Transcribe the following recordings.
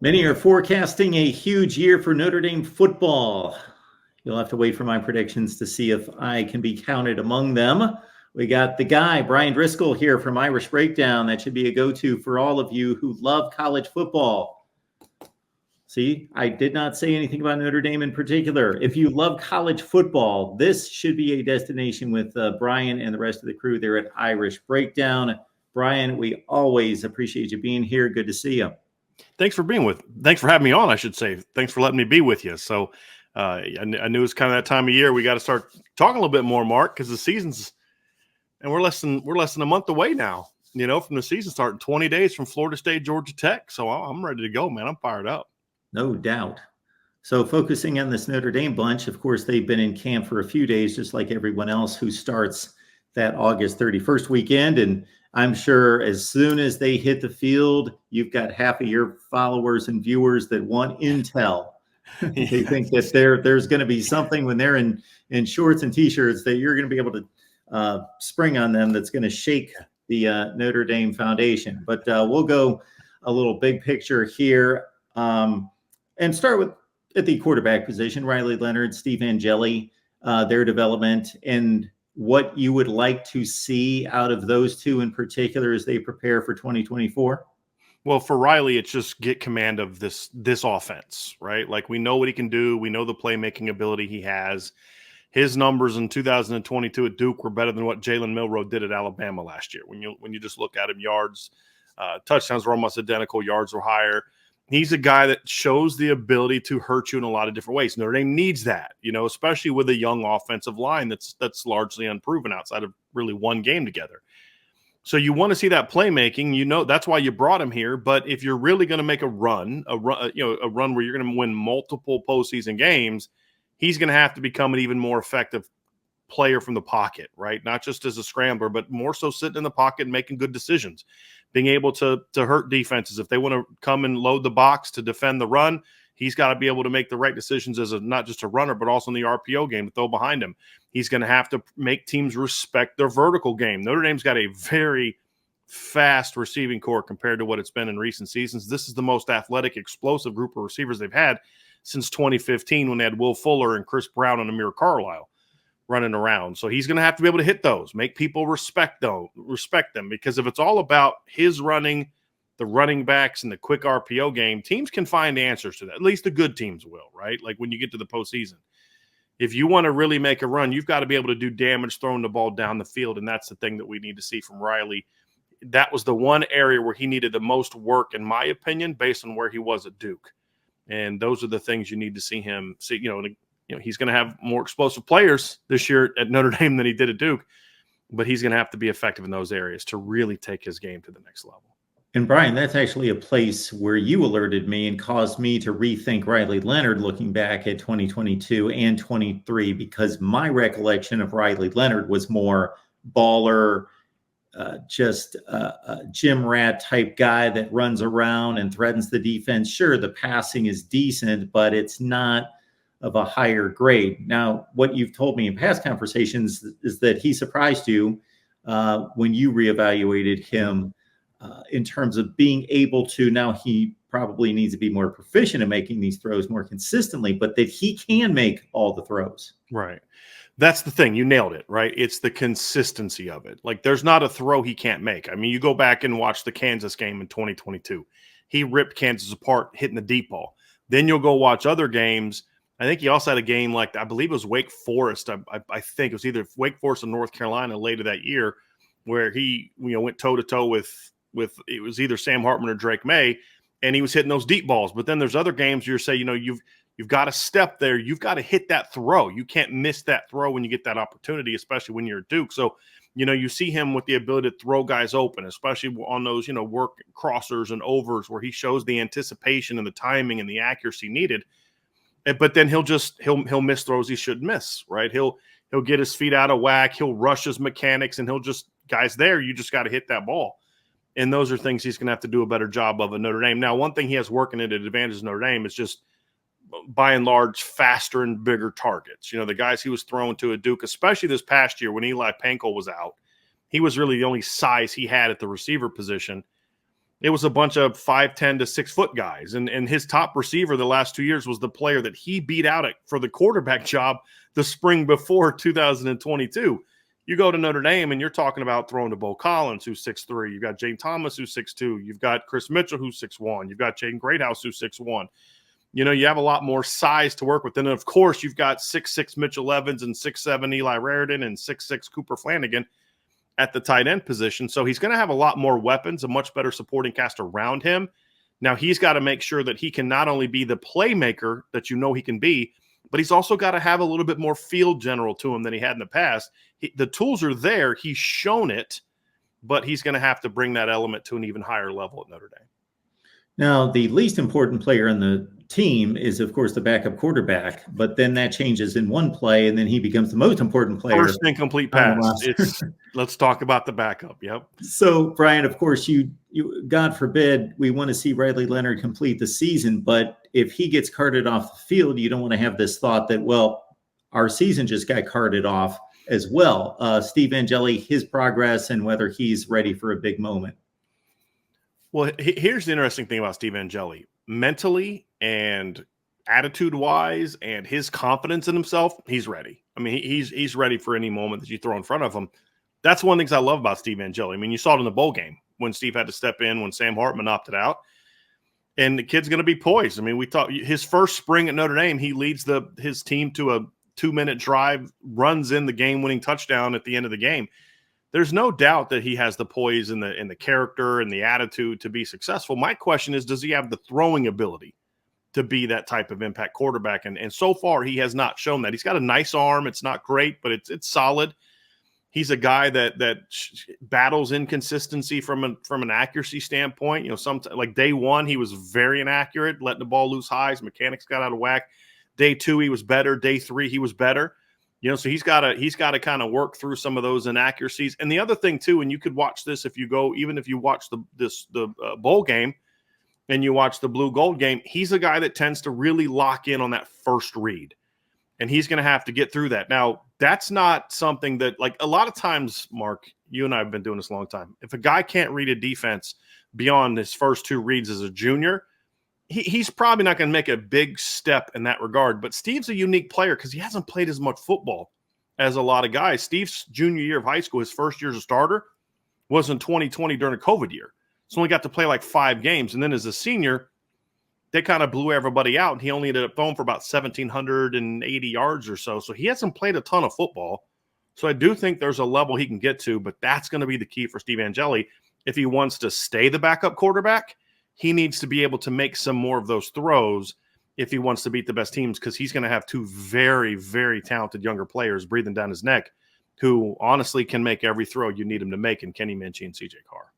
Many are forecasting a huge year for Notre Dame football. You'll have to wait for my predictions to see if I can be counted among them. We got the guy, Brian Driscoll, here from Irish Breakdown. That should be a go-to for all of you who love college football. See, I did not say anything about Notre Dame in particular. If you love college football, this should be a destination with Brian and the rest of the crew there at Irish Breakdown. Brian, we always appreciate you being here. Good to see you. Thanks for having me on, I should say. Thanks for letting me be with you. So I knew it's kind of that time of year. We got to start talking a little bit more, Mark, because the season's, and we're less than a month away now, from the season starting 20 days from Florida State, Georgia Tech. So I'm ready to go, man. I'm fired up. No doubt. So focusing on this Notre Dame bunch, of course, they've been in camp for a few days, just like everyone else who starts that August 31st weekend. And I'm sure as soon as they hit the field, you've got half of your followers and viewers that want intel. They think that there's going to be something when they're in shorts and T-shirts that you're going to be able to spring on them that's going to shake the Notre Dame foundation. But we'll go a little big picture here and start with at the quarterback position, Riley Leonard, Steve Angeli, their development, and what you would like to see out of those two in particular as they prepare for 2024? Well, for Riley, it's just get command of this offense, right? Like, we know what he can do. We know the playmaking ability he has. His numbers in 2022 at Duke were better than what Jalen Milroe did at Alabama last year. When you just look at him, yards, touchdowns were almost identical, yards were higher. He's a guy that shows the ability to hurt you in a lot of different ways. Notre Dame needs that, especially with a young offensive line that's largely unproven outside of really one game together. So you want to see that playmaking. That's why you brought him here. But if you're really going to make a run where you're going to win multiple postseason games, he's going to have to become an even more effective player from the pocket, right? Not just as a scrambler, but more so sitting in the pocket and making good decisions, being able to hurt defenses. If they want to come and load the box to defend the run, he's got to be able to make the right decisions as not just a runner, but also in the RPO game to throw behind him. He's going to have to make teams respect their vertical game. Notre Dame's got a very fast receiving core compared to what it's been in recent seasons. This is the most athletic, explosive group of receivers they've had since 2015 when they had Will Fuller and Chris Brown and Amir Carlisle running around. So he's going to have to be able to hit those, make people respect them, because if it's all about his running, the running backs, and the quick RPO game, teams can find answers to that. At least the good teams will, right? Like when you get to the postseason. If you want to really make a run, you've got to be able to do damage throwing the ball down the field, and that's the thing that we need to see from Riley. That was the one area where he needed the most work, in my opinion, based on where he was at Duke. And those are the things you need to see him see, he's going to have more explosive players this year at Notre Dame than he did at Duke, but he's going to have to be effective in those areas to really take his game to the next level. And Brian, that's actually a place where you alerted me and caused me to rethink Riley Leonard looking back at 2022 and 23, because my recollection of Riley Leonard was more baller, just a gym rat type guy that runs around and threatens the defense. Sure, the passing is decent, but it's not of a higher grade. Now, what you've told me in past conversations is that he surprised you when you reevaluated him in terms of being able to, now he probably needs to be more proficient in making these throws more consistently, but that he can make all the throws. Right. That's the thing. You nailed it, right? It's the consistency of it. Like, there's not a throw he can't make. I mean, you go back and watch the Kansas game in 2022. He ripped Kansas apart, hitting the deep ball. Then you'll go watch other games. I think he also had a game like, I believe it was Wake Forest. I think it was either Wake Forest or North Carolina later that year, where he went toe-to-toe with it was either Sam Hartman or Drake May, and he was hitting those deep balls. But then there's other games where you say, you've got to step there. You've got to hit that throw. You can't miss that throw when you get that opportunity, especially when you're at Duke. So, you see him with the ability to throw guys open, especially on those, work crossers and overs where he shows the anticipation and the timing and the accuracy needed. But then he'll miss throws he shouldn't miss, right? He'll get his feet out of whack. He'll rush his mechanics, and guys there, you just got to hit that ball. And those are things he's going to have to do a better job of at Notre Dame. Now, one thing he has working at an advantage of Notre Dame is just, by and large, faster and bigger targets. The guys he was throwing to at Duke, especially this past year when Eli Pankel was out, he was really the only size he had at the receiver position. it was a bunch of 5'10" to 6 foot guys. And his top receiver the last 2 years was the player that he beat out for the quarterback job the spring before 2022. You go to Notre Dame and you're talking about throwing to Bo Collins, who's 6'3". You've got Jane Thomas, who's 6'2". You've got Chris Mitchell, who's 6'1". You've got Jaden Greathouse, who's 6'1". You know, you have a lot more size to work with. And of course, you've got 6'6" Mitchell Evans and 6'7" Eli Raridan and 6'6" Cooper Flanagan at the tight end position. So he's going to have a lot more weapons, a much better supporting cast around him. Now he's got to make sure that he can not only be the playmaker that you know he can be, but he's also got to have a little bit more field general to him than he had in the past. The tools are there. He's shown it, but he's going to have to bring that element to an even higher level at Notre Dame. Now, the least important player on the team is, of course, the backup quarterback, but then that changes in one play, and then he becomes the most important player. First incomplete pass. Let's talk about the backup. Yep. So, Brian, of course, you God forbid we want to see Riley Leonard complete the season, but if he gets carted off the field, you don't want to have this thought that, well, our season just got carted off as well. Steve Angeli, his progress and whether he's ready for a big moment. Well, here's the interesting thing about Steve Angeli. Mentally and attitude-wise and his confidence in himself, he's ready. I mean, he's ready for any moment that you throw in front of him. That's one of the things I love about Steve Angeli. I mean, you saw it in the bowl game when Steve had to step in when Sam Hartman opted out. And the kid's going to be poised. I mean, we thought his first spring at Notre Dame, he leads his team to a 2-minute drive, runs in the game-winning touchdown at the end of the game. There's no doubt that he has the poise and the character and the attitude to be successful. My question is, does he have the throwing ability to be that type of impact quarterback? And so far, he has not shown that. He's got a nice arm. It's not great, but it's solid. He's a guy that battles inconsistency from an accuracy standpoint. You know, sometimes like day one, he was very inaccurate, letting the ball loose high. His mechanics got out of whack. Day two, he was better. Day three, he was better. You know, so he's got to kind of work through some of those inaccuracies. And the other thing too, and you could watch this if you watch the bowl game and you watch the blue gold game, he's a guy that tends to really lock in on that first read, and he's going to have to get through that. Now, that's not something that, like, a lot of times, Mark, you and I have been doing this a long time. If a guy can't read a defense beyond his first two reads as a junior, he's probably not going to make a big step in that regard. But Steve's a unique player because he hasn't played as much football as a lot of guys. Steve's junior year of high school, his first year as a starter, was in 2020 during a COVID year. So only got to play like 5 games. And then as a senior, they kind of blew everybody out. And he only ended up throwing for about 1,780 yards or so. So he hasn't played a ton of football. So I do think there's a level he can get to, but that's going to be the key for Steve Angeli. If he wants to stay the backup quarterback, he needs to be able to make some more of those throws if he wants to beat the best teams, because he's going to have 2 very, very talented younger players breathing down his neck who honestly can make every throw you need him to make in Kenny Minchie and CJ Carr.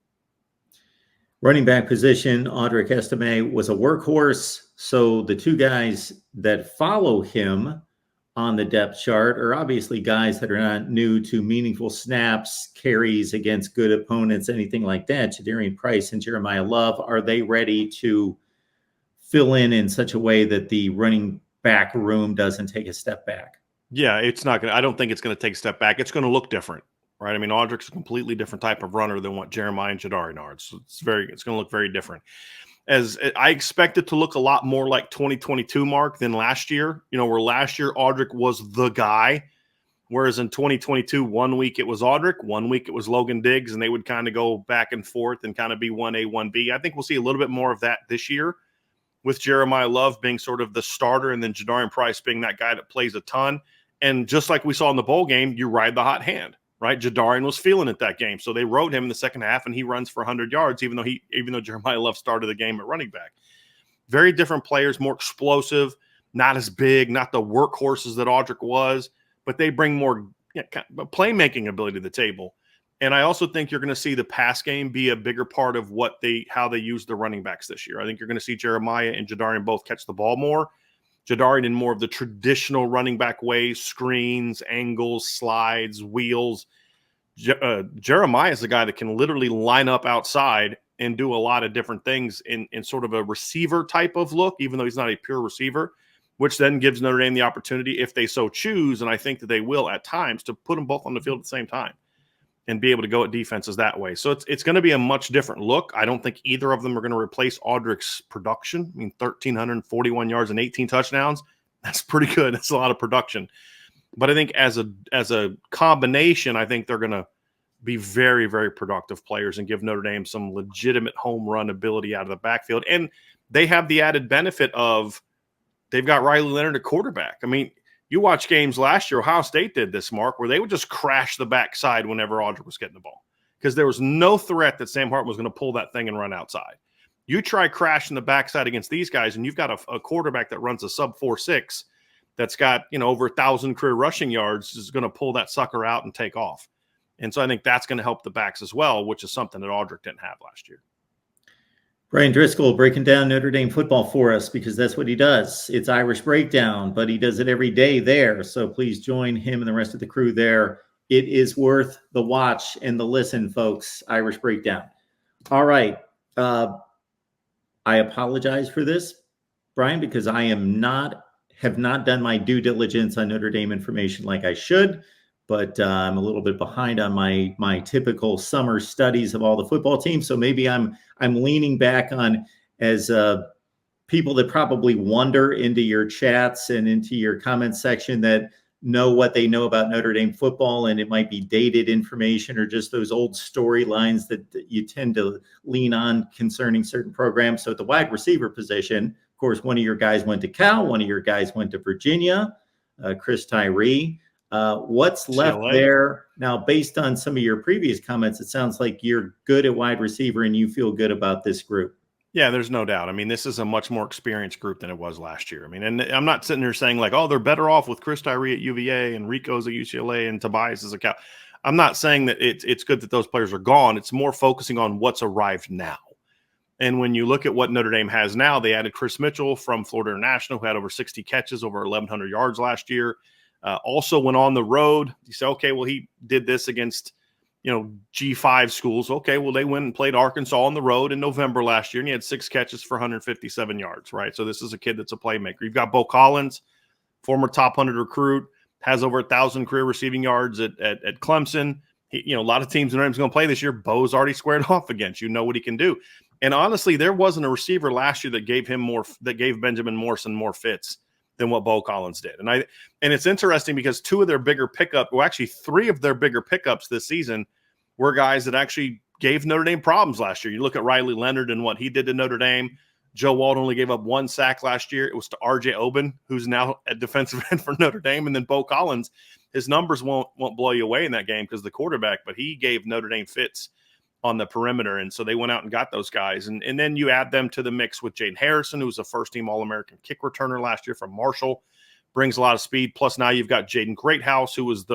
Running back position, Audric Estime was a workhorse. So the 2 guys that follow him on the depth chart are obviously guys that are not new to meaningful snaps, carries against good opponents, anything like that. Jadarian Price and Jeremiah Love, are they ready to fill in such a way that the running back room doesn't take a step back? Yeah, it's not going to – I don't think it's going to take a step back. It's going to look different, right? I mean, Audric's a completely different type of runner than what Jeremiah and Jadarian are. So it's going to look very different. As I expect it to look a lot more like 2022, Mark, than last year. You know, where last year Audric was the guy, whereas in 2022, 1 week it was Audric, 1 week it was Logan Diggs, and they would kind of go back and forth and kind of be 1A, 1B. I think we'll see a little bit more of that this year, with Jeremiah Love being sort of the starter and then Jadarian Price being that guy that plays a ton. And just like we saw in the bowl game, you ride the hot hand, right? Jadarian was feeling it that game. So they rode him in the second half and he runs for 100 yards, even though Jeremiah Love started the game at running back. Very different players, more explosive, not as big, not the workhorses that Audric was, but they bring more playmaking ability to the table. And I also think you're going to see the pass game be a bigger part of how they use the running backs this year. I think you're going to see Jeremiah and Jadarian both catch the ball more. Jadarian in more of the traditional running back ways, screens, angles, slides, wheels. Jeremiah is the guy that can literally line up outside and do a lot of different things in sort of a receiver type of look, even though he's not a pure receiver, which then gives Notre Dame the opportunity, if they so choose, and I think that they will at times, to put them both on the field at the same time. and be able to go at defenses that way. So it's going to be a much different look. I don't think either of them are going to replace Audrick's production. I mean, 1,341 yards and 18 touchdowns. That's pretty good. That's a lot of production. But I think as a combination, I think they're going to be very, very productive players and give Notre Dame some legitimate home run ability out of the backfield. And they have the added benefit of they've got Riley Leonard at quarterback. I mean, you watch games last year, Ohio State did this, Mark, where they would just crash the backside whenever Audrick was getting the ball because there was no threat that Sam Hartman was going to pull that thing and run outside. You try crashing the backside against these guys, and you've got a quarterback that runs a sub 4.6 that's got, over 1,000 career rushing yards is going to pull that sucker out and take off. And so I think that's going to help the backs as well, which is something that Audrick didn't have last year. Brian Driscoll breaking down Notre Dame football for us because that's what he does. It's Irish Breakdown, but he does it every day there. So please join him and the rest of the crew there. It is worth the watch and the listen, folks. Irish Breakdown. All right. I apologize for this, Brian, because I have not done my due diligence on Notre Dame information like I should. But I'm a little bit behind on my typical summer studies of all the football teams. So maybe I'm leaning back on as people that probably wander into your chats and into your comment section that know what they know about Notre Dame football, and it might be dated information or just those old storylines that you tend to lean on concerning certain programs. So at the wide receiver position, of course, one of your guys went to Cal, one of your guys went to Virginia, Chris Tyree. What's left there now? Based on some of your previous comments, it sounds like you're good at wide receiver and you feel good about this group. Yeah, there's no doubt. I mean, this is a much more experienced group than it was last year. I mean, and I'm not sitting here saying like, oh, they're better off with Chris Tyree at UVA and Rico's at UCLA and Tobias is a Cal. I'm not saying that it's good that those players are gone. It's more focusing on what's arrived now. And when you look at what Notre Dame has now, they added Chris Mitchell from Florida International, who had over 60 catches, over 1,100 yards last year. Also went on the road. You say, okay, well, he did this against, G5 schools. Okay, well, they went and played Arkansas on the road in November last year, and he had 6 catches for 157 yards, right? So this is a kid that's a playmaker. You've got Bo Collins, former top 100 recruit, has over 1,000 career receiving yards at Clemson. A lot of teams Notre Dame's going to play this year. Bo's already squared off against. You know what he can do. And honestly, there wasn't a receiver last year that gave Benjamin Morrison more fits than what Bo Collins did. And it's interesting because 3 of their bigger pickups this season were guys that actually gave Notre Dame problems last year. You look at Riley Leonard and what he did to Notre Dame. Joe Wald only gave up 1 sack last year. It was to RJ Oben, who's now at defensive end for Notre Dame. And then Bo Collins, his numbers won't blow you away in that game because of the quarterback, but he gave Notre Dame fits on the perimeter. And so they went out and got those guys. And then you add them to the mix with Jaden Harrison, who was a first-team All-American kick returner last year from Marshall, brings a lot of speed. Plus now you've got Jaden Greathouse, who was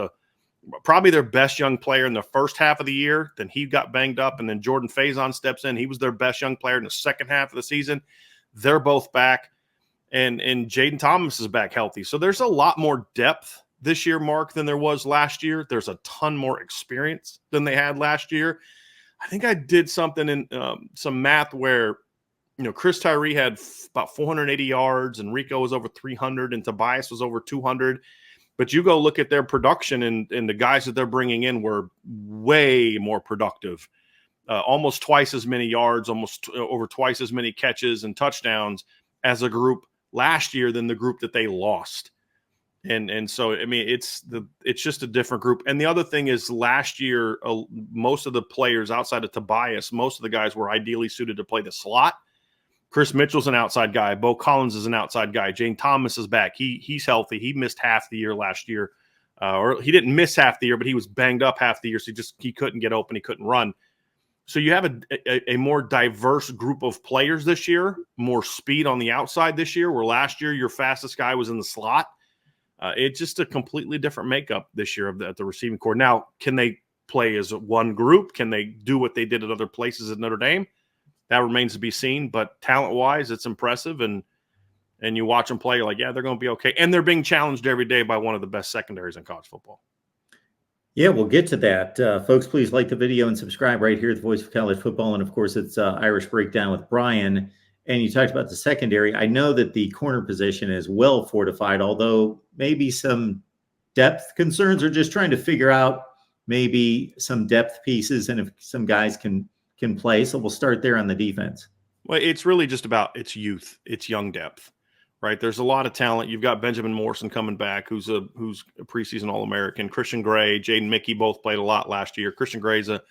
probably their best young player in the first half of the year. Then he got banged up, and then Jordan Faison steps in. He was their best young player in the second half of the season. They're both back, and Jaden Thomas is back healthy. So there's a lot more depth this year, Mark, than there was last year. There's a ton more experience than they had last year. I think I did something in some math where, Chris Tyree had about 480 yards and Rico was over 300 and Tobias was over 200. But you go look at their production and the guys that they're bringing in were way more productive. Almost twice as many yards, almost over twice as many catches and touchdowns as a group last year than the group that they lost. And so, I mean, it's just a different group. And the other thing is last year, most of the players outside of Tobias, most of the guys were ideally suited to play the slot. Chris Mitchell's an outside guy. Bo Collins is an outside guy. Jane Thomas is back. He's healthy. He missed half the year last year. Or he didn't miss half the year, but he was banged up half the year. So he couldn't get open. He couldn't run. So you have a more diverse group of players this year, more speed on the outside this year, where last year your fastest guy was in the slot. It's just a completely different makeup this year at the receiving corps. Now, can they play as one group? Can they do what they did at other places at Notre Dame? That remains to be seen. But talent-wise, it's impressive. And you watch them play, you're like, yeah, they're going to be okay. And they're being challenged every day by one of the best secondaries in college football. Yeah, we'll get to that. Folks, please like the video and subscribe right here at the Voice of College Football. And, of course, it's Irish Breakdown with Brian. And you talked about the secondary. I know that the corner position is well fortified, although maybe some depth concerns are just trying to figure out maybe some depth pieces, and if some guys can play. So we'll start there on the defense. Well, it's really just about its youth, its young depth, right? There's a lot of talent. You've got Benjamin Morrison coming back, who's a preseason All-American. Christian Gray, Jaden Mickey both played a lot last year. Christian Gray's a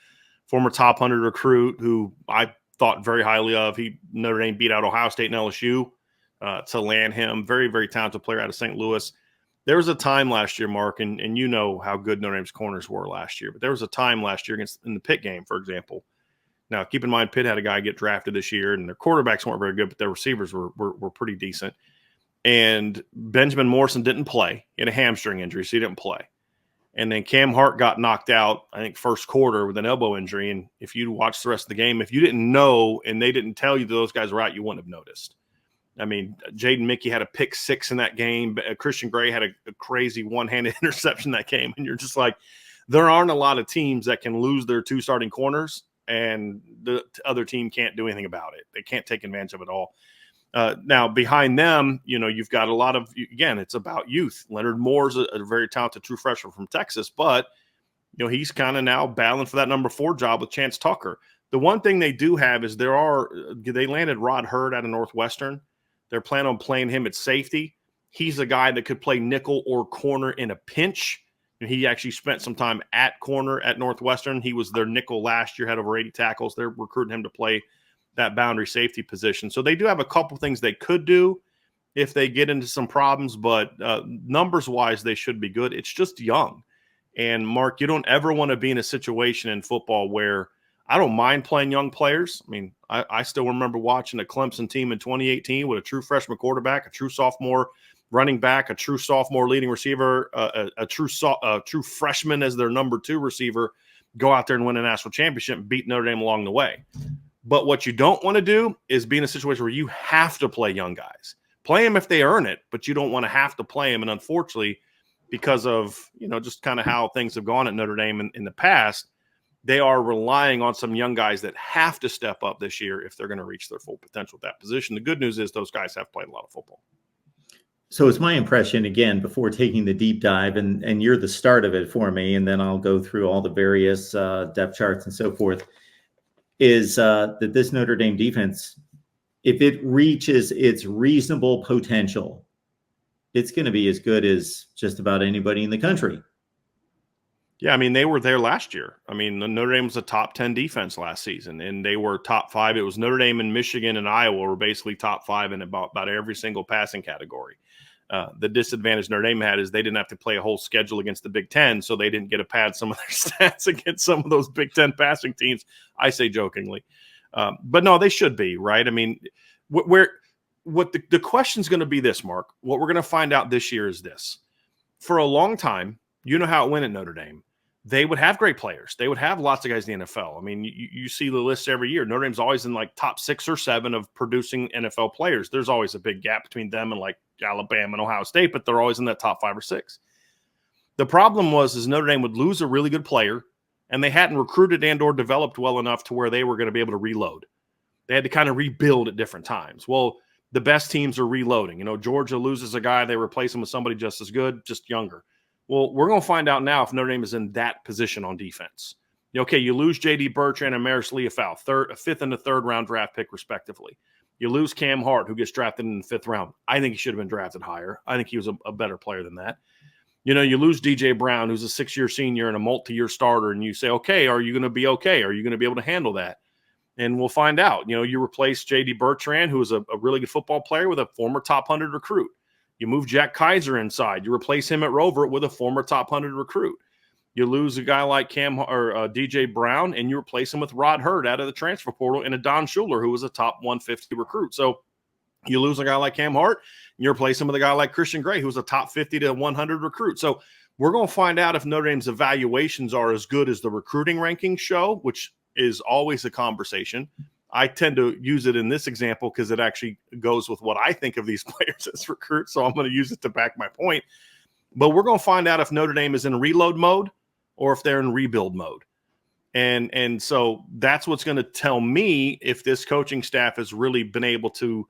former top 100 recruit who I thought very highly of. Notre Dame beat out Ohio State and LSU to land him. Very, very talented player out of St. Louis. There was a time last year, Mark, and you know how good Notre Dame's corners were last year, but there was a time last year in the Pitt game, for example. Now, keep in mind, Pitt had a guy get drafted this year, and their quarterbacks weren't very good, but their receivers were pretty decent. And Benjamin Morrison didn't play. He had a hamstring injury, so he didn't play. And then Cam Hart got knocked out, I think, first quarter with an elbow injury. And if you'd watched the rest of the game, if you didn't know and they didn't tell you that those guys were out, you wouldn't have noticed. I mean, Jaden Mickey had a pick 6 in that game. Christian Gray had a crazy one-handed interception that game. And you're just like, there aren't a lot of teams that can lose their 2 starting corners, and the other team can't do anything about it. They can't take advantage of it all. Now, behind them, you've got a lot of, again, it's about youth. Leonard Moore's a very talented true freshman from Texas, but, he's kind of now battling for that number 4 job with Chance Tucker. The one thing they do have is they landed Rod Hurd out of Northwestern. They're planning on playing him at safety. He's a guy that could play nickel or corner in a pinch. And he actually spent some time at corner at Northwestern. He was their nickel last year, had over 80 tackles. They're recruiting him to play that boundary safety position. So they do have a couple things they could do if they get into some problems, but numbers-wise, they should be good. It's just young. And, Mark, you don't ever want to be in a situation in football where I don't mind playing young players. I mean, I still remember watching a Clemson team in 2018 with a true freshman quarterback, a true sophomore running back, a true sophomore leading receiver, a true freshman as their number 2 receiver, go out there and win a national championship and beat Notre Dame along the way. But what you don't want to do is be in a situation where you have to play young guys. Play them if they earn it, but you don't want to have to play them. And unfortunately, because of, just kind of how things have gone at Notre Dame in the past, they are relying on some young guys that have to step up this year if they're going to reach their full potential at that position. The good news is those guys have played a lot of football. So it's my impression, again, before taking the deep dive, and you're the start of it for me, and then I'll go through all the various depth charts and so forth, is that this Notre Dame defense, if it reaches its reasonable potential, it's going to be as good as just about anybody in the country. Yeah, I mean, they were there last year. I mean, Notre Dame was a top 10 defense last season, and they were top 5. It was Notre Dame and Michigan and Iowa were basically top 5 in about every single passing category. The disadvantage Notre Dame had is they didn't have to play a whole schedule against the Big Ten, so they didn't get to pad some of their stats against some of those Big Ten passing teams, I say jokingly. But no, they should be, right? I mean, the question's going to be this, Mark. What we're going to find out this year is this. For a long time, you know how it went at Notre Dame. They would have great players. They would have lots of guys in the NFL. I mean, you see the list every year. Notre Dame's always in like top 6 or 7 of producing NFL players. There's always a big gap between them and like Alabama and Ohio State, but they're always in that top 5 or 6. The problem is Notre Dame would lose a really good player, and they hadn't recruited and or developed well enough to where they were going to be able to reload. They had to kind of rebuild at different times. Well, the best teams are reloading. Georgia loses a guy, they replace him with somebody just as good, just younger. Well, we're going to find out now if Notre Dame is in that position on defense. Okay, you lose J.D. Bertrand and Maris Leofau, a 5th and a 3rd round draft pick, respectively. You lose Cam Hart, who gets drafted in the 5th round. I think he should have been drafted higher. I think he was a better player than that. You lose DJ Brown, who's a 6-year senior and a multi-year starter, and you say, okay, are you going to be okay? Are you going to be able to handle that? And we'll find out. You replace J.D. Bertrand, who is a really good football player, with a former top 100 recruit. You move Jack Kaiser inside. You replace him at Rover with a former top 100 recruit. You lose a guy like DJ Brown, and you replace him with Rod Hurd out of the transfer portal and a Don Schuler, who was a top 150 recruit. So you lose a guy like Cam Hart, and you replace him with a guy like Christian Gray, who's a top 50 to 100 recruit. So we're going to find out if Notre Dame's evaluations are as good as the recruiting rankings show, which is always a conversation. I tend to use it in this example because it actually goes with what I think of these players as recruits. So I'm going to use it to back my point. But we're going to find out if Notre Dame is in reload mode or if they're in rebuild mode. And so that's what's going to tell me if this coaching staff has really been able to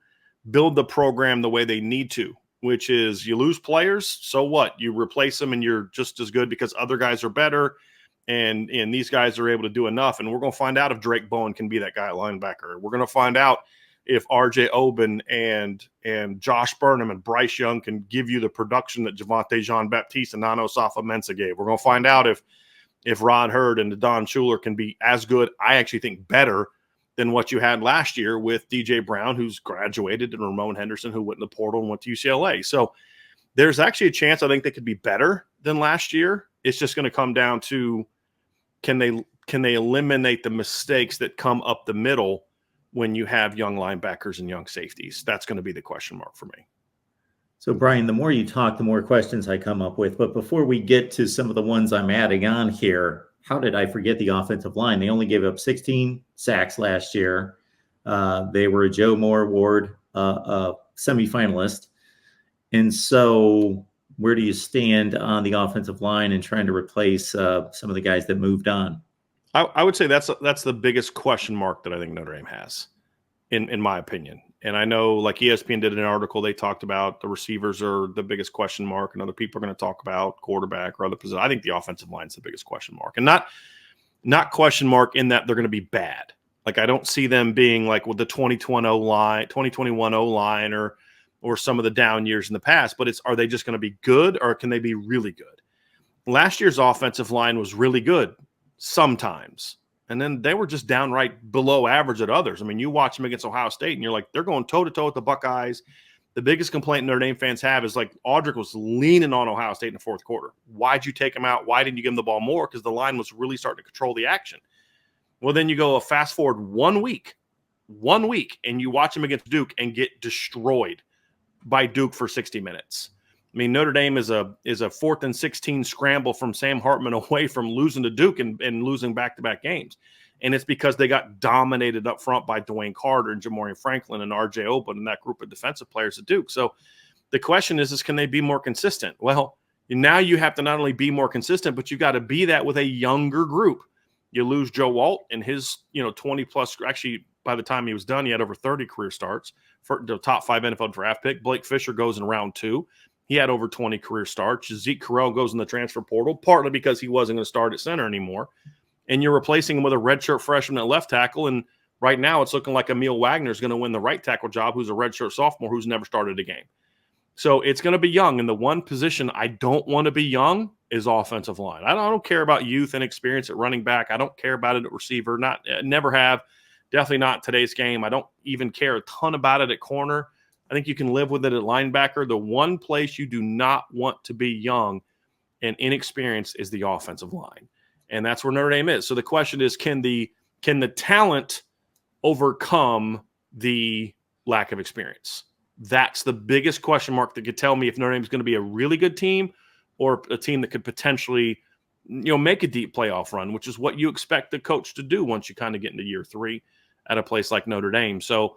build the program the way they need to, which is you lose players. So what? You replace them and you're just as good because other guys are better. And these guys are able to do enough. And we're going to find out if Drake Bowen can be that guy at linebacker. We're going to find out if R.J. Oben and Josh Burnham and Bryce Young can give you the production that Javonte Jean-Baptiste and Nano Safa-Mensah gave. We're going to find out if Ron Hurd and Don Schuler can be as good, I actually think better, than what you had last year with DJ Brown, who's graduated, and Ramon Henderson, who went in the portal and went to UCLA. So there's actually a chance I think they could be better than last year. It's just going to come down to can they eliminate the mistakes that come up the middle when you have young linebackers and young safeties? That's going to be the question mark for me. So, Brian, the more you talk, the more questions I come up with. But before we get to some of the ones I'm adding on here, how did I forget the offensive line? They only gave up 16 sacks last year. They were a Joe Moore Award semifinalist. And so where do you stand on the offensive line and trying to replace some of the guys that moved on? I would say that's the biggest question mark that I think Notre Dame has, in my opinion. And I know, like ESPN did an article, they talked about the receivers are the biggest question mark, and other people are going to talk about quarterback or other positions. I think the offensive line is the biggest question mark, and not question mark in that they're going to be bad. Like, I don't see them being like with the 2021 O line or some of the down years in the past, but are they just going to be good, or can they be really good? Last year's offensive line was really good sometimes, and then they were just downright below average at others. I mean, you watch them against Ohio State, and you're like, they're going toe-to-toe with the Buckeyes. The biggest complaint Notre Dame fans have is, like, Audric was leaning on Ohio State in the fourth quarter. Why'd you take him out? Why didn't you give him the ball more? Because the line was really starting to control the action. Well, then you go fast forward 1 week, and you watch him against Duke and get destroyed by Duke for 60 minutes. I mean, Notre Dame is a 4th and 16 scramble from Sam Hartman away from losing to Duke and losing back-to-back games. And it's because they got dominated up front by Dwayne Carter and Jamorian Franklin and R.J. Oben and that group of defensive players at Duke. So the question is can they be more consistent? Well, now you have to not only be more consistent, but you've got to be that with a younger group. You lose Joe Alt and his 20-plus – actually, by the time he was done, he had over 30 career starts for the top 5 NFL draft pick. Blake Fisher goes in round 2. He had over 20 career starts. Zeke Correll goes in the transfer portal, partly because he wasn't going to start at center anymore. And you're replacing him with a redshirt freshman at left tackle. And right now it's looking like Emil Wagner is going to win the right tackle job, who's a redshirt sophomore who's never started a game. So it's going to be young. And the one position I don't want to be young is offensive line. I don't care about youth and experience at running back. I don't care about it at receiver. Never have. Definitely not today's game. I don't even care a ton about it at corner. I think you can live with it at linebacker. The one place you do not want to be young and inexperienced is the offensive line. And that's where Notre Dame is. So the question is, can the talent overcome the lack of experience? That's the biggest question mark that could tell me if Notre Dame is going to be a really good team or a team that could potentially, make a deep playoff run, which is what you expect the coach to do once you kind of get into year 3 at a place like Notre Dame. So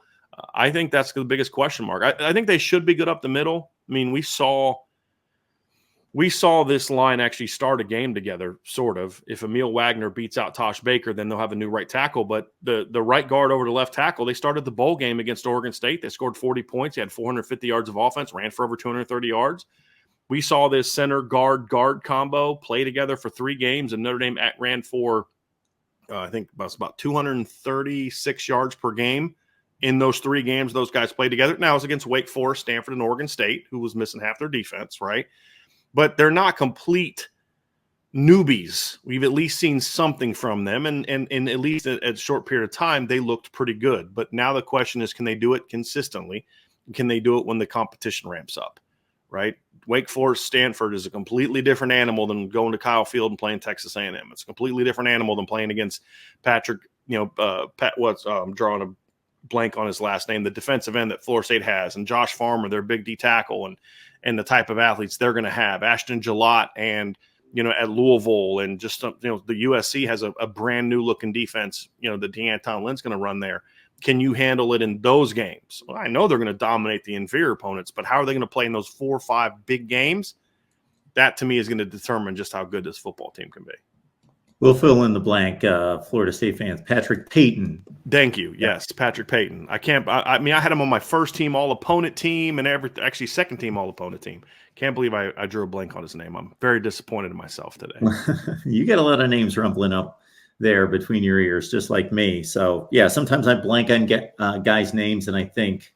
I think that's the biggest question mark. I think they should be good up the middle. I mean, we saw this line actually start a game together, sort of. If Emil Wagner beats out Tosh Baker, then they'll have a new right tackle. But the right guard over to left tackle, they started the bowl game against Oregon State. They scored 40 points. He had 450 yards of offense, ran for over 230 yards. We saw this center guard combo play together for 3 games, and Notre Dame ran for, I think, about 236 yards per game. In those 3 games, those guys played together. Now, it's against Wake Forest, Stanford, and Oregon State, who was missing half their defense, right? But they're not complete newbies. We've at least seen something from them, and at least at a short period of time, they looked pretty good. But now the question is, can they do it consistently? Can they do it when the competition ramps up, right? Wake Forest, Stanford is a completely different animal than going to Kyle Field and playing Texas A&M. It's a completely different animal than playing against Patrick, I'm drawing a blank on his last name, the defensive end that Florida State has, and Josh Farmer, their big D tackle, and the type of athletes they're going to have. Ashton Gillott and, at Louisville, and just, the USC has a brand new looking defense, that DeAnton Lynn's going to run there. Can you handle it in those games? Well, I know they're going to dominate the inferior opponents, but how are they going to play in those 4 or 5 big games? That, to me, is going to determine just how good this football team can be. We'll fill in the blank. Florida State fans. Patrick Payton. Thank you. Yes, Patrick Payton. I mean, I had him on my first team all opponent team and actually second team all opponent team. Can't believe I drew a blank on his name. I'm very disappointed in myself today. You get a lot of names rumbling up there between your ears, just like me. So yeah, sometimes I blank on guys' names and I think,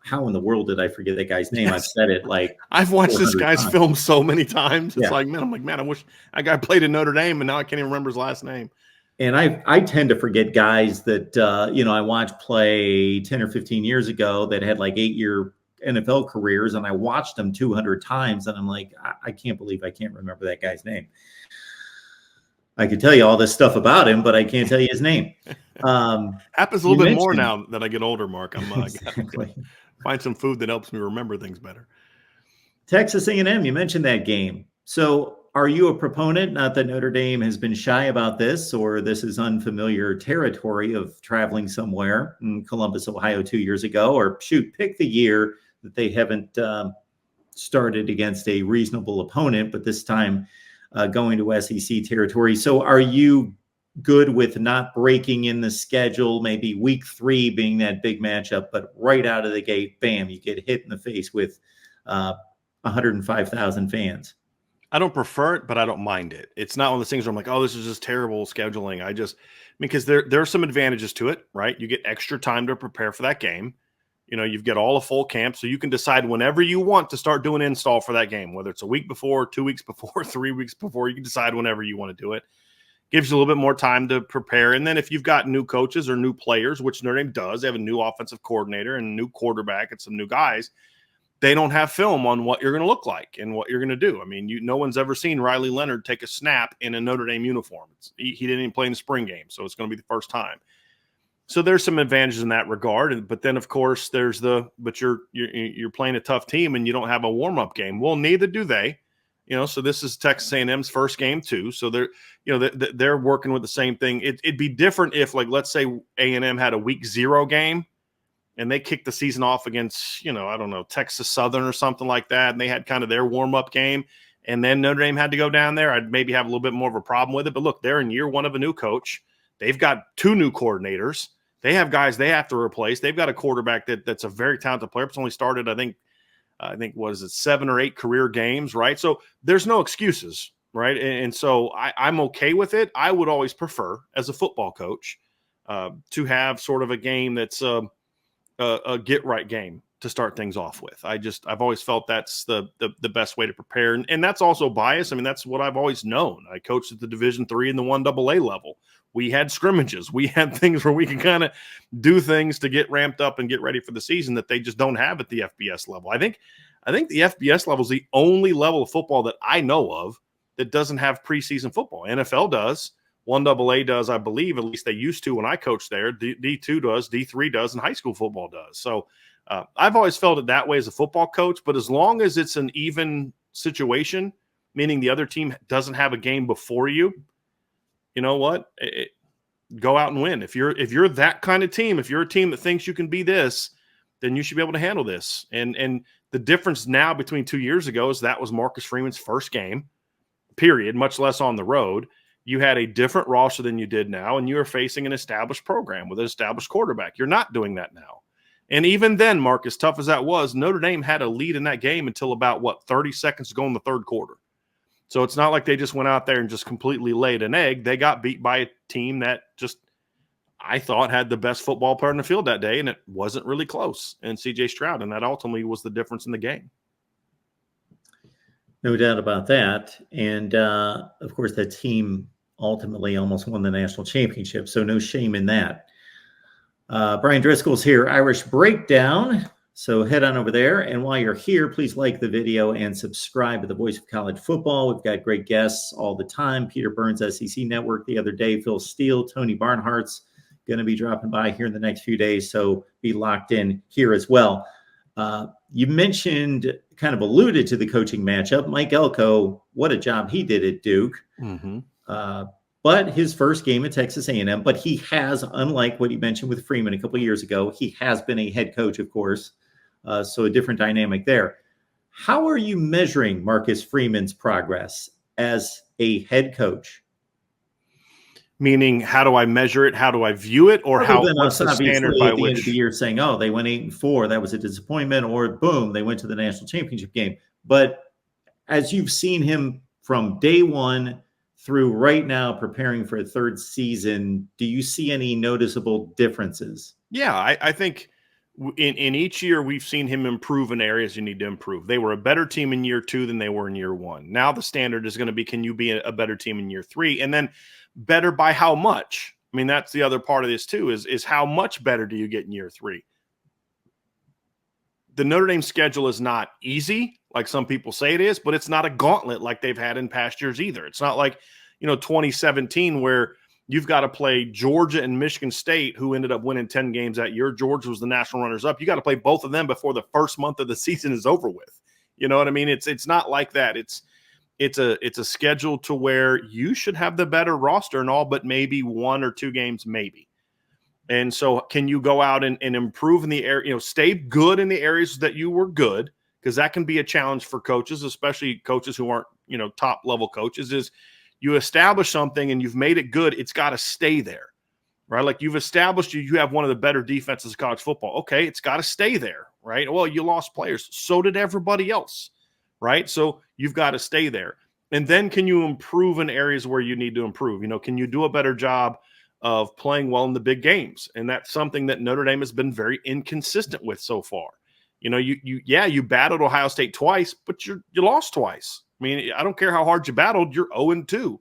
how in the world did I forget that guy's name? Yes. I've said it like I've watched this guy's film so many times. It's yeah. like, man, I wish that guy played in Notre Dame and now I can't even remember his last name. And I tend to forget guys that, I watched play 10 or 15 years ago that had like 8-year NFL careers, and I watched them 200 times. And I'm like, I can't believe I can't remember that guy's name. I could tell you all this stuff about him, but I can't tell you his name. Happens a little bit more now that I get older, Mark. I'm exactly. Find some food that helps me remember things better. Texas A&M, you mentioned that game. So are you a proponent? Not that Notre Dame has been shy about this, or this is unfamiliar territory of traveling somewhere in Columbus, Ohio 2 years ago, or pick the year that they haven't started against a reasonable opponent, but this time going to SEC territory. So are you good with not breaking in the schedule, maybe week 3 being that big matchup, but right out of the gate, bam, you get hit in the face with 105,000 fans? I don't prefer it, but I don't mind it. It's not one of those things where I'm like, oh, this is just terrible scheduling. Because there are some advantages to it, right? You get extra time to prepare for that game. You've got all a full camp, so you can decide whenever you want to start doing install for that game, whether it's a week before, 2 weeks before, 3 weeks before. You can decide whenever you want to do it. Gives you a little bit more time to prepare. And then if you've got new coaches or new players, which Notre Dame does, they have a new offensive coordinator and a new quarterback and some new guys. They don't have film on what you're going to look like and what you're going to do. I mean, no one's ever seen Riley Leonard take a snap in a Notre Dame uniform. He didn't even play in the spring game, so it's going to be the first time. So there's some advantages in that regard. But then, of course, but you're playing a tough team and you don't have a warm-up game. Well, neither do they. So this is Texas A&M's first game too. So they're working with the same thing. It'd be different if, like, let's say A&M had a week 0 game and they kicked the season off against, I don't know, Texas Southern or something like that, and they had kind of their warm-up game, and then Notre Dame had to go down there. I'd maybe have a little bit more of a problem with it. But look, they're in year 1 of a new coach. They've got 2 new coordinators. They have guys they have to replace. They've got a quarterback that's a very talented player. It's only started, I think, what is it, 7 or 8 career games, right? So there's no excuses, right? And so I'm okay with it. I would always prefer, as a football coach, to have sort of a game that's a get-right game to start things off with. I've always felt that's the best way to prepare. And that's also bias. I mean, that's what I've always known. I coached at the Division III and the 1AA level. We had scrimmages. We had things where we can kind of do things to get ramped up and get ready for the season that they just don't have at the FBS level. I think the FBS level is the only level of football that I know of that doesn't have preseason football. NFL does. 1AA does, I believe, at least they used to when I coached there. D2 does, D3 does, and high school football does. So I've always felt it that way as a football coach, but as long as it's an even situation, meaning the other team doesn't have a game before you, you know what? Go out and win. If you're that kind of team, if you're a team that thinks you can be this, then you should be able to handle this. And the difference now between 2 years ago is that was Marcus Freeman's first game, period, much less on the road. You had a different roster than you did now, and you are facing an established program with an established quarterback. You're not doing that now. And even then, Mark, as tough as that was, Notre Dame had a lead in that game until about, 30 seconds to go in the third quarter. So it's not like they just went out there and just completely laid an egg. They got beat by a team that just, I thought, had the best football player in the field that day, and it wasn't really close. And C.J. Stroud, and that ultimately was the difference in the game. No doubt about that. And, of course, that team ultimately almost won the national championship, so no shame in that. Brian Driscoll's here, Irish Breakdown. So head on over there. And while you're here, please like the video and subscribe to the Voice of College Football. We've got great guests all the time. Peter Burns, SEC Network the other day. Phil Steele, Tony Barnhart's going to be dropping by here in the next few days. So be locked in here as well. You mentioned, kind of alluded to the coaching matchup. Mike Elko, what a job he did at Duke. Mm-hmm. But his first game at Texas A&M, but he has, unlike what he mentioned with Freeman a couple of years ago, he has been a head coach, of course. So a different dynamic there. How are you measuring Marcus Freeman's progress as a head coach? Meaning, how do I measure it? How do I view it? Or Other than what's us, the standard obviously, by at the end of the which? year saying, "Oh, they went 8-4, that was a disappointment," or boom, they went to the national championship game. But as you've seen him from day one through right now, preparing for a third season, do you see any noticeable differences? Yeah, I think in each year we've seen him improve in areas you need to improve. They were a better team in year 2 than they were in year 1. Now the standard is going to be, can you be a better team in year 3? And then better by how much? I mean, that's the other part of this too, is how much better do you get in year 3? The Notre Dame schedule is not easy, like some people say it is, but it's not a gauntlet like they've had in past years either. It's not like, 2017 where you've got to play Georgia and Michigan State, who ended up winning 10 games that year. Georgia was the national runners up. You got to play both of them before the first month of the season is over with. You know what I mean? It's not like that. It's a schedule to where you should have the better roster and all, but maybe 1 or 2 games, maybe. And so can you go out and improve in the area, stay good in the areas that you were good? Because that can be a challenge for coaches, especially coaches who aren't, top level coaches, is you establish something and you've made it good. It's got to stay there, right? Like you've established you have one of the better defenses of college football. Okay, it's got to stay there, right? Well, you lost players. So did everybody else, right? So you've got to stay there. And then can you improve in areas where you need to improve? Can you do a better job of playing well in the big games? And that's something that Notre Dame has been very inconsistent with so far. You battled Ohio State twice, but you lost twice. I mean, I don't care how hard you battled, you're 0-2.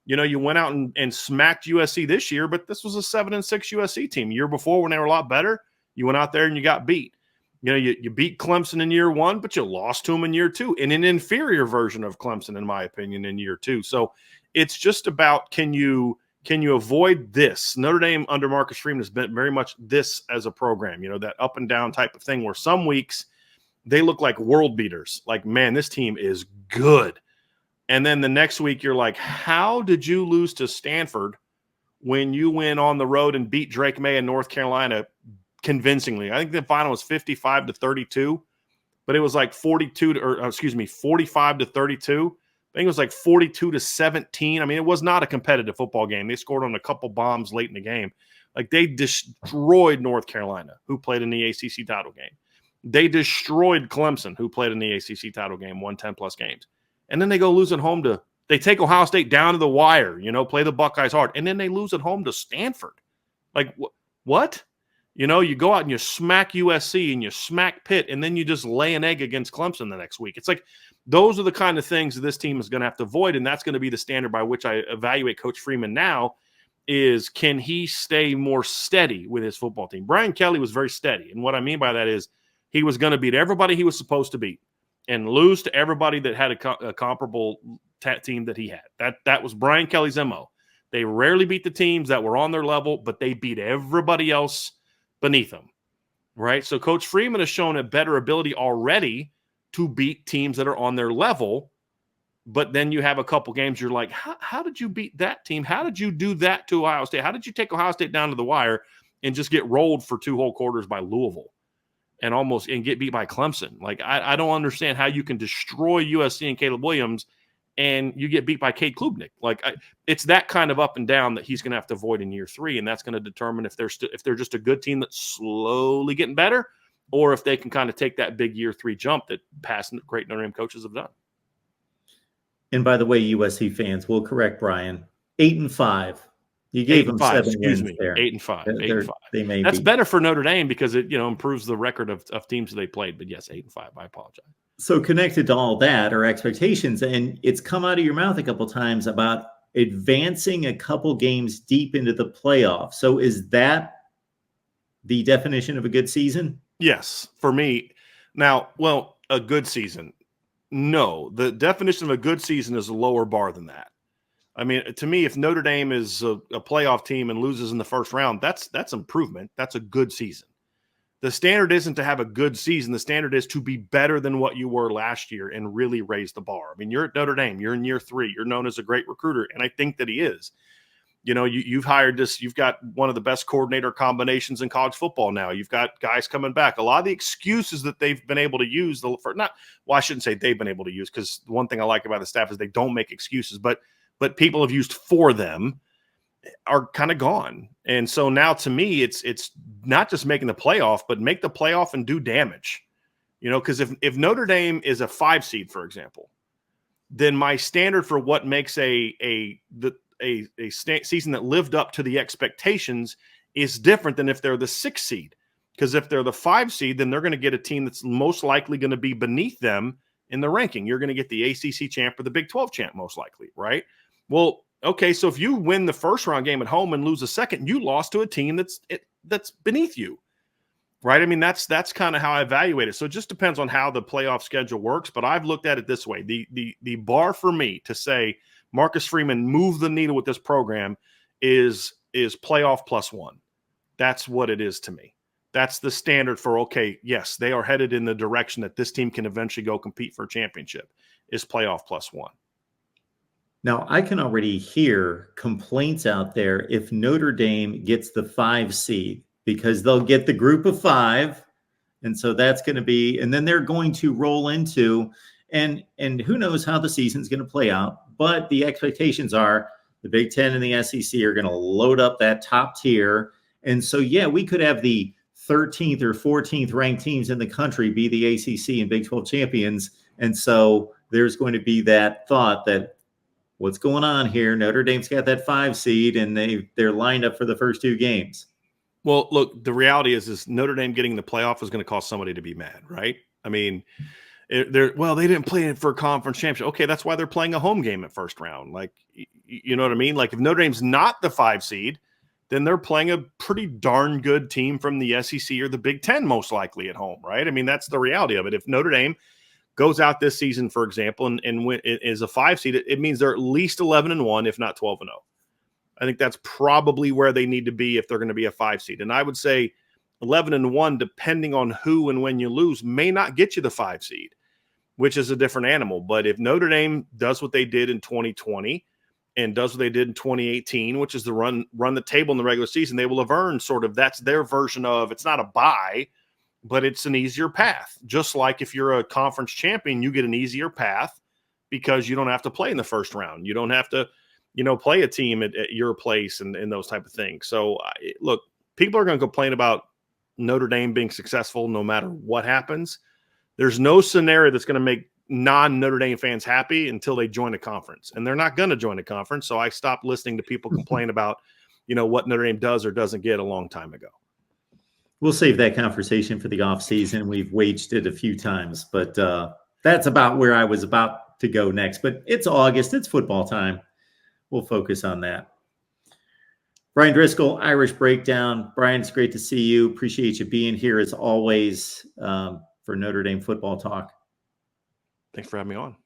You went out and smacked USC this year, but this was a 7-6 USC team. Year before, when they were a lot better, you went out there and you got beat. You beat Clemson in year 1, but you lost to them in year 2, in an inferior version of Clemson, in my opinion, in year 2. So it's just about, can you avoid this? Notre Dame under Marcus Freeman has been very much this as a program, that up and down type of thing, where some weeks they look like world beaters. Like, man, this team is good. And then the next week you're like, how did you lose to Stanford when you went on the road and beat Drake May in North Carolina convincingly? I think the final was 55-32, but it was like 45-32. I think it was like 42-17. I mean, it was not a competitive football game. They scored on a couple bombs late in the game. Like, they destroyed North Carolina, who played in the ACC title game. They destroyed Clemson, who played in the ACC title game, won 10-plus games. And then they go lose at home they take Ohio State down to the wire, play the Buckeyes hard. And then they lose at home to Stanford. Like, what? You go out and you smack USC and you smack Pitt, and then you just lay an egg against Clemson the next week. It's like, those are the kind of things that this team is going to have to avoid, and that's going to be the standard by which I evaluate Coach Freeman now, is can he stay more steady with his football team? Brian Kelly was very steady, and what I mean by that is he was going to beat everybody he was supposed to beat and lose to everybody that had a comparable team that he had. That was Brian Kelly's MO. They rarely beat the teams that were on their level, but they beat everybody else beneath them, right? So Coach Freeman has shown a better ability already to beat teams that are on their level, but then you have a couple games you're like, how did you beat that team? How did you do that to Ohio State? How did you take Ohio State down to the wire and just get rolled for 2 whole quarters by Louisville and get beat by Clemson? Like, I don't understand how you can destroy USC and Caleb Williams and you get beat by Cade Klubnik. Like, it's that kind of up and down that he's going to have to avoid in year 3, and that's going to determine if they're just a good team that's slowly getting better, or if they can kind of take that big year 3 jump that past great Notre Dame coaches have done. And by the way, USC fans, will correct Brian. 8-5. You gave them 7 wins there. 8-5. They may That's be better for Notre Dame because it improves the record of teams that they played. But yes, 8-5. I apologize. So connected to all that are expectations, and it's come out of your mouth a couple times about advancing a couple games deep into the playoffs. So is that the definition of a good season? Yes, for me. Now, well, a good season. No, the definition of a good season is a lower bar than that. I mean, to me, if Notre Dame is a playoff team and loses in the first round, that's improvement. That's a good season. The standard isn't to have a good season. The standard is to be better than what you were last year and really raise the bar. I mean, you're at Notre Dame. You're in year 3. You're known as a great recruiter, and I think that he is. You've hired this. You've got one of the best coordinator combinations in college football now. You've got guys coming back. A lot of the excuses that they've been able to use I shouldn't say they've been able to use, because one thing I like about the staff is they don't make excuses, but people have used for them are kind of gone. And so now to me, it's not just making the playoff, but make the playoff and do damage. Because if Notre Dame is a 5 seed, for example, then my standard for what makes a season that lived up to the expectations is different than if they're the 6 seed. Because if they're the 5 seed, then they're going to get a team that's most likely going to be beneath them in the ranking. You're going to get the ACC champ or the Big 12 champ, most likely, right? Well, okay, so if you win the first round game at home and lose the second, you lost to a team that's beneath you, right? I mean, that's kind of how I evaluate it. So it just depends on how the playoff schedule works. But I've looked at it this way: the bar for me to say Marcus Freeman moved the needle with this program is playoff +1. That's what it is to me. That's the standard for, okay, yes, they are headed in the direction that this team can eventually go compete for a championship, is playoff +1. Now, I can already hear complaints out there if Notre Dame gets the 5 seed, because they'll get the group of 5. And so that's going to be, and then they're going to roll into, and who knows how the season's going to play out. But the expectations are the Big Ten and the SEC are going to load up that top tier. And so, yeah, we could have the 13th or 14th ranked teams in the country be the ACC and Big 12 champions. And so there's going to be that thought that, what's going on here? Notre Dame's got that 5 seed and they're lined up for the first 2 games. Well, look, the reality is Notre Dame getting the playoff is going to cause somebody to be mad, right? I mean, they didn't play it for a conference championship. Okay, that's why they're playing a home game at first round. Like, you know what I mean? Like, if Notre Dame's not the 5 seed, then they're playing a pretty darn good team from the SEC or the Big Ten, most likely at home, right? I mean, that's the reality of it. If Notre Dame goes out this season, for example, and is a 5 seed, it means they're at least 11-1, if not 12-0. I think that's probably where they need to be if they're going to be a 5 seed. And I would say 11-1, depending on who and when you lose, may not get you the 5 seed, which is a different animal. But if Notre Dame does what they did in 2020 and does what they did in 2018, which is the run the table in the regular season, they will have earned sort of, that's their version of, it's not a bye, but it's an easier path. Just like if you're a conference champion, you get an easier path because you don't have to play in the first round. You don't have to, play a team at your place and those type of things. So look, people are going to complain about Notre Dame being successful no matter what happens. There's no scenario that's going to make non-Notre Dame fans happy until they join a conference, and they're not going to join a conference. So I stopped listening to people complain about, what Notre Dame does or doesn't get a long time ago. We'll save that conversation for the off season. We've waged it a few times, but that's about where I was about to go next. But it's August. It's football time. We'll focus on that. Brian Driscoll, Irish Breakdown. Brian, it's great to see you. Appreciate you being here as always for Notre Dame football talk. Thanks for having me on.